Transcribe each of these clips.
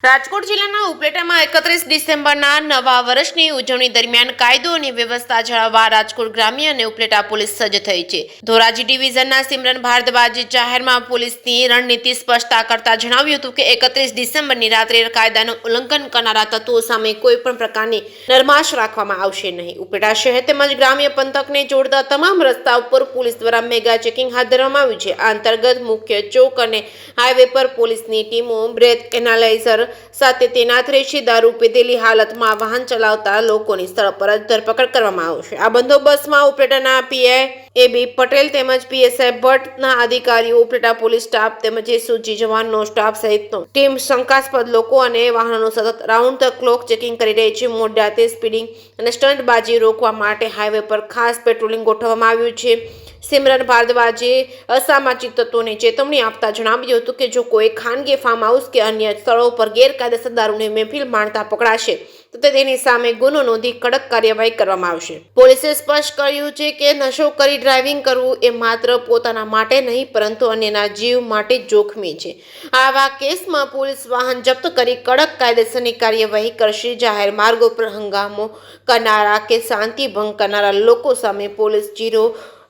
રાજકોટ જિલ્લાના ઉપલેટામાં 31 ડિસેમ્બરના નવા વર્ષની ઉજવણી દરમિયાન કાયદો અને વ્યવસ્થા જાળવવા રાજકોટ ગ્રામ્ય અને ઉપલેટા પોલીસ સજ્જ થઈ છે. ધોરાજી ડિવિઝનના સિમરન ભારદ્વાજે જાહેરમાં પોલીસની રણનીતિ સ્પષ્ટતા કરતા જણાવ્યું હતું કે 31 ડિસેમ્બરની રાત્રે કાયદાનું ઉલ્લંઘન કરનારા તત્વો સામે કોઈ પણ પ્રકારની નરમાશ રાખવામાં આવશે નહીં. ઉપલેટા શહેર તેમજ ગ્રામ્ય પંથકને જોડતા તમામ રસ્તા ઉપર પોલીસ દ્વારા મેગા ચેકિંગ હાથ ધરવામાં આવ્યું છે. આ અંતર્ગત મુખ્ય ચોક અને હાઈવે પર પોલીસની ટીમો બ્રેથ એનાલાઇઝર સાથે તૈનાત રહેશે. દારૂ પીધેલી હાલતમાં વાહન ચલાવતા લોકોની સ્થળ પર જ ધરપકડ કરવામાં આવશે. આ બંદોબસ્તમાં ઉપલેટાના પીઆઈ એબી પટેલ તેમજ પીએસઆઈ ભટ્ટના અધિકારીઓ, ઉપલેટા પોલીસ સ્ટાફ તેમજ એસઓજી જવાનનો સ્ટાફ સહિતનો ટીમ શંકાસ્પદ લોકો અને વાહનોનું સતત રાઉન્ડ ધ ક્લોક ચેકિંગ કરી રહી છે. મોડી રાતે સ્પીડિંગ અને સ્ટંટબાજી રોકવા માટે હાઈવે પર ખાસ પેટ્રોલિંગ ગોઠવવામાં આવ્યું છે. સિમરન ભારદ્વાજે અસામાજિક તત્વોને ચેતવણી આપતા જણાવ્યું હતું કે જો કોઈ ખાનગી ફાર્મ હાઉસ કે અન્ય સ્થળો પર ગેરકાયદેસર દારૂની મહેફિલ માણતા પકડાશે તો તેની સામે ગુનો નોંધી કડક કાર્યવાહી કરવામાં આવશે. પોલીસે સ્પષ્ટ કર્યું છે કે નશો કરી ડ્રાઇવિંગ કરવું એ માત્ર પોતાના માટે નહીં પરંતુ અન્યના જીવ માટે જોખમી છે. આવા કેસમાં પોલીસ વાહન જપ્ત કરી કડક કાયદેસરની કાર્યવાહી કરશે. જાહેર માર્ગો પર હંગામો કરનારા કે શાંતિ ભંગ કરનારા લોકો સામે પોલીસ ઝીરો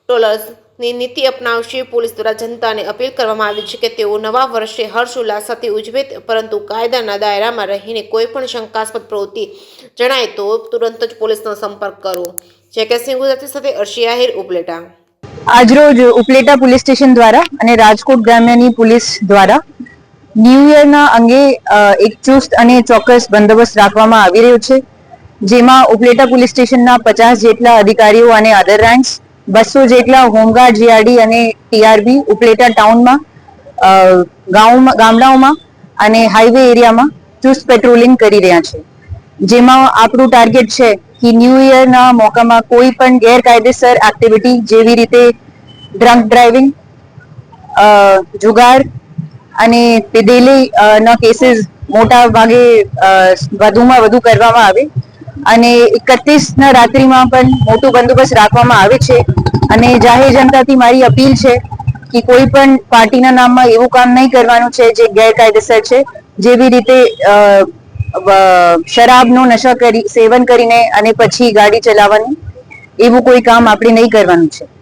ટોલરન્સની નીતિ અપનાવશે. પોલીસ દ્વારા જનતાને અપીલ કરવામાં આવી છે કે તેઓ નવા વર્ષે હર્ષોલ્લાસ સાથે ઉજવે પરંતુ કાયદાના દાયરામાં રહીને કોઈ પણ શંકાસ્પદ પ્રવૃત્તિ જણાય તો તુરંત જ પોલીસનો સંપર્ક કરવો. જેકેસિંહ ગુજરાતી સાથે અર્શી આહિર, ઉપલેટા. આજરોજ ઉપલેટા પોલીસ સ્ટેશન દ્વારા અને રાજકોટ ગ્રામ્યની પોલીસ દ્વારા ન્યૂ યરના અંગે એક ચુસ્ત અને ચોક્કસ બંદોબસ્ત રાખવામાં આવી રહ્યો છે, જેમાં ઉપલેટા પોલીસ સ્ટેશનના 50 જેટલા અધિકારીઓ અને અધર રેન્ક્સ, 200 જેટલા હોમગાર્ડ, જીઆરડી અને ટીઆરબી ઉપલેટા ટાઉનમાં, ગામડાઓમાં અને હાઈવે એરિયામાં ચુસ્ત પેટ્રોલિંગ કરી રહ્યા છે. જેમાં આપણું ટાર્ગેટ છે કે ન્યૂ યરના મોકામાં કોઈ પણ ગેરકાયદેસર એક્ટિવિટી જેવી રીતે ડ્રંક ડ્રાઇવિંગ, જુગાર અને પીધેલી ના કેસીસ મોટા ભાગે વધુમાં વધુ કરવામાં આવે અને 31ના રાત્રિમાં પણ મોટું બંદોબસ્ત રાખવામાં આવે છે. અને જાહેર જનતાથી મારી અપીલ છે કે કોઈ પણ પાર્ટીના નામમાં એવું કામ નહીં કરવાનું છે જે ગેરકાયદેસર છે, જેવી રીતે શરાબનો નશા સેવન કરીને અને પછી ગાડી ચલાવવાનું, એવું કોઈ કામ આપણે નહીં કરવાનું છે.